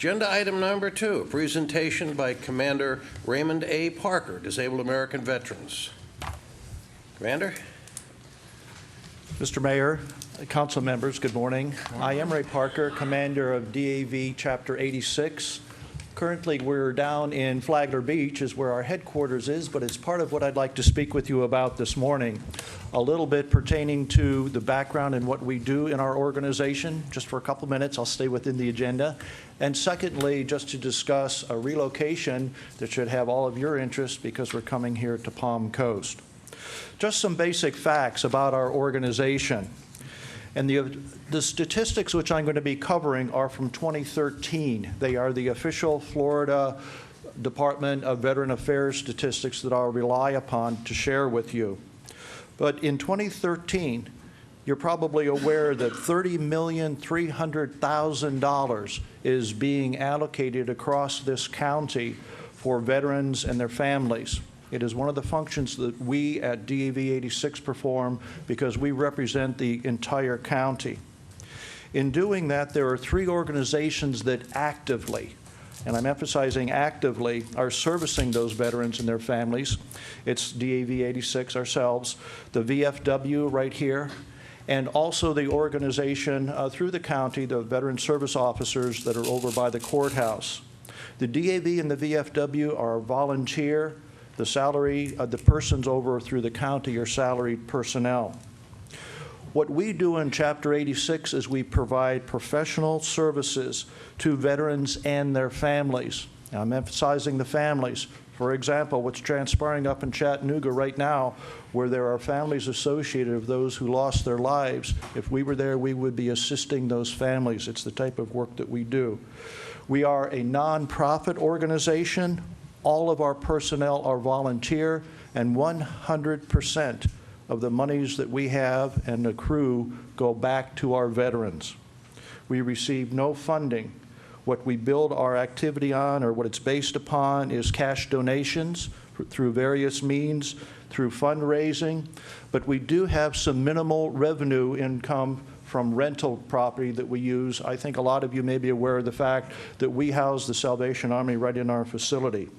Agenda item number 2, a presentation by Commander Raymond A. Parker, Disabled American Veterans. Commander? Mr. Mayor, council members, good morning. I am Ray Parker, Commander of DAV Chapter 86. Currently, we're down in Flagler Beach is where our headquarters is, but it's part of what I'd like to speak with you about this morning. A little bit pertaining to the background and what we do in our organization. Just for a couple minutes, I'll stay within the agenda. And secondly, just to discuss a relocation that should have all of your interest because we're coming here to Palm Coast. Just some basic facts about our organization. And the statistics which I'm going to be covering are from 2013. They are the official Florida Department of Veteran Affairs statistics that I'll rely upon to share with you. But in 2013, you're probably aware that $30,300,000 is being allocated across this county for veterans and their families. It is one of the functions that we at DAV 86 perform because we represent the entire county. In doing that, there are 3 organizations that actively, and I'm emphasizing actively, are servicing those veterans and their families. It's DAV 86 ourselves, the VFW right here, and also the organization through the county, the veteran service officers that are over by the courthouse. The DAV and the VFW are volunteer. The salary of the persons over through the county are salaried personnel. What we do in Chapter 86 is we provide professional services to veterans and their families. Now, I'm emphasizing the families. For example, what's transpiring up in Chattanooga right now, where there are families associated with those who lost their lives, if we were there, we would be assisting those families. It's the type of work that we do. We are a nonprofit organization. All of our personnel are volunteer, and 100% of the monies that we have and accrue go back to our veterans. We receive no funding. What we build our activity on, or what it's based upon, is cash donations through various means, through fundraising, but we do have some minimal revenue income from rental property that we use. I think a lot of you may be aware of the fact that we house the Salvation Army right in our facility.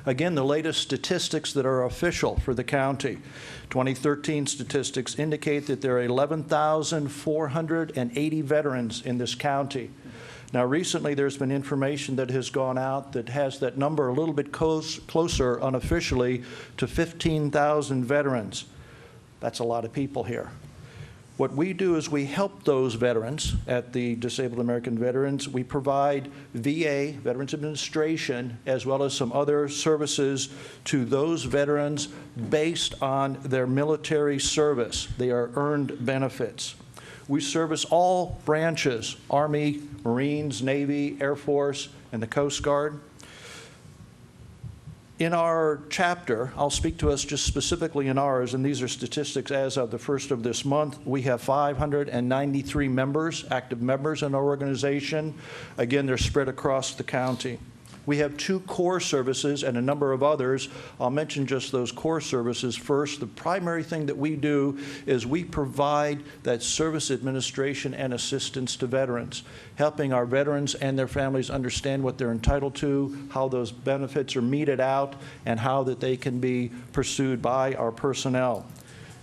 Again, the latest statistics that are official for the county, 2013 statistics indicate that there are 11,480 veterans in this county. Now, recently there's been information that has gone out that has that number a little bit closer unofficially to 15,000 veterans. That's a lot of people here. What we do is we help those veterans at the Disabled American Veterans. We provide VA, Veterans Administration, as well as some other services to those veterans based on their military service. They are earned benefits. We service all branches, Army, Marines, Navy, Air Force, and the Coast Guard. In our chapter, I'll speak to us just specifically in ours, and these are statistics as of the 1st of this month. We have 593 members, active members in our organization. Again, they're spread across the county. We have 2 core services and a number of others. I'll mention just those core services first. The primary thing that we do is we provide that service administration and assistance to veterans, helping our veterans and their families understand what they're entitled to, how those benefits are meted out, and how that they can be pursued by our personnel.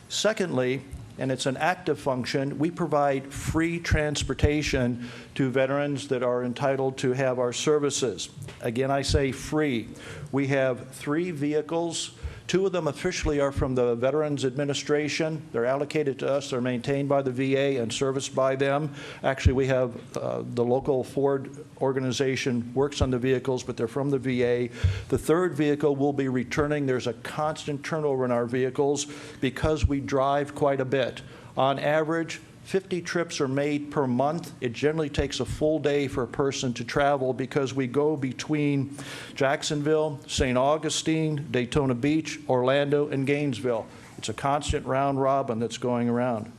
Secondly, and it's an active function, we provide free transportation to veterans that are entitled to have our services. Again, I say free. We have 3 vehicles. 2 of them officially are from the Veterans Administration. They're allocated to us. They're maintained by the VA and serviced by them. Actually, we have the local Ford organization works on the vehicles, but they're from the VA. The 3rd vehicle will be returning. There's a constant turnover in our vehicles because we drive quite a bit. On average, 50 trips are made per month. It generally takes a full day for a person to travel because we go between Jacksonville, St. Augustine, Daytona Beach, Orlando, and Gainesville. It's a constant round robin that's going around.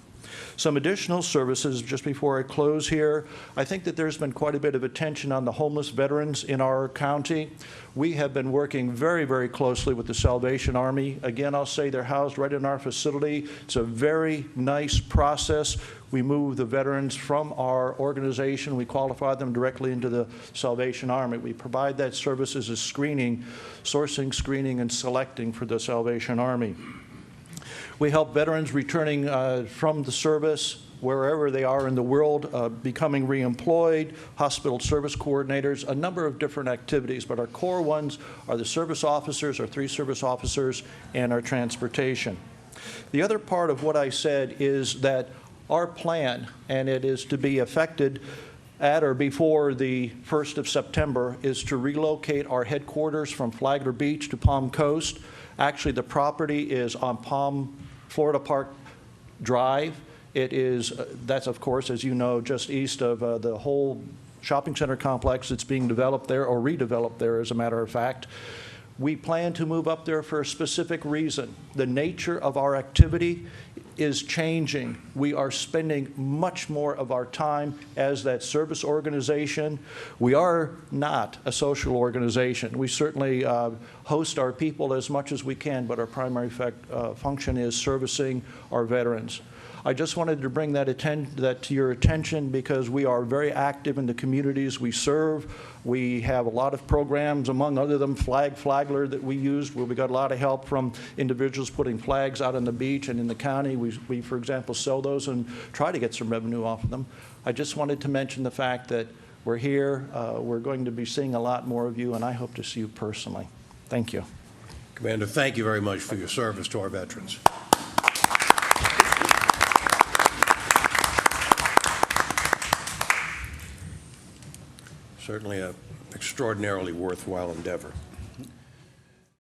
Some additional services, just before I close here, I think that there's been quite a bit of attention on the homeless veterans in our county. We have been working very, very closely with the Salvation Army. Again, I'll say they're housed right in our facility. It's a very nice process. We move the veterans from our organization. We qualify them directly into the Salvation Army. We provide that services as screening, sourcing, screening, and selecting for the Salvation Army. We help veterans returning from the service, wherever they are in the world, becoming reemployed, hospital service coordinators, a number of different activities, but our core ones are the service officers, our 3 service officers, and our transportation. The other part of what I said is that our plan, and it is to be effected at or before the 1st of September, is to relocate our headquarters from Flagler Beach to Palm Coast. Actually, the property is on Florida Park Drive. It is, that's of course, as you know, just east of the whole shopping center complex that's being developed there, or redeveloped there, as a matter of fact. We plan to move up there for a specific reason. The nature of our activity is changing. We are spending much more of our time as that service organization. We are not a social organization. We certainly host our people as much as we can, but our primary function is servicing our veterans. I just wanted to bring that to your attention because we are very active in the communities we serve. We have a lot of programs, among other than Flagler, that we used, where we got a lot of help from individuals putting flags out on the beach and in the county. We, for example, sell those and try to get some revenue off of them. I just wanted to mention the fact that we're here. We're going to be seeing a lot more of you, and I hope to see you personally. Thank you. Commander, thank you very much for your service to our veterans. Certainly an extraordinarily worthwhile endeavor.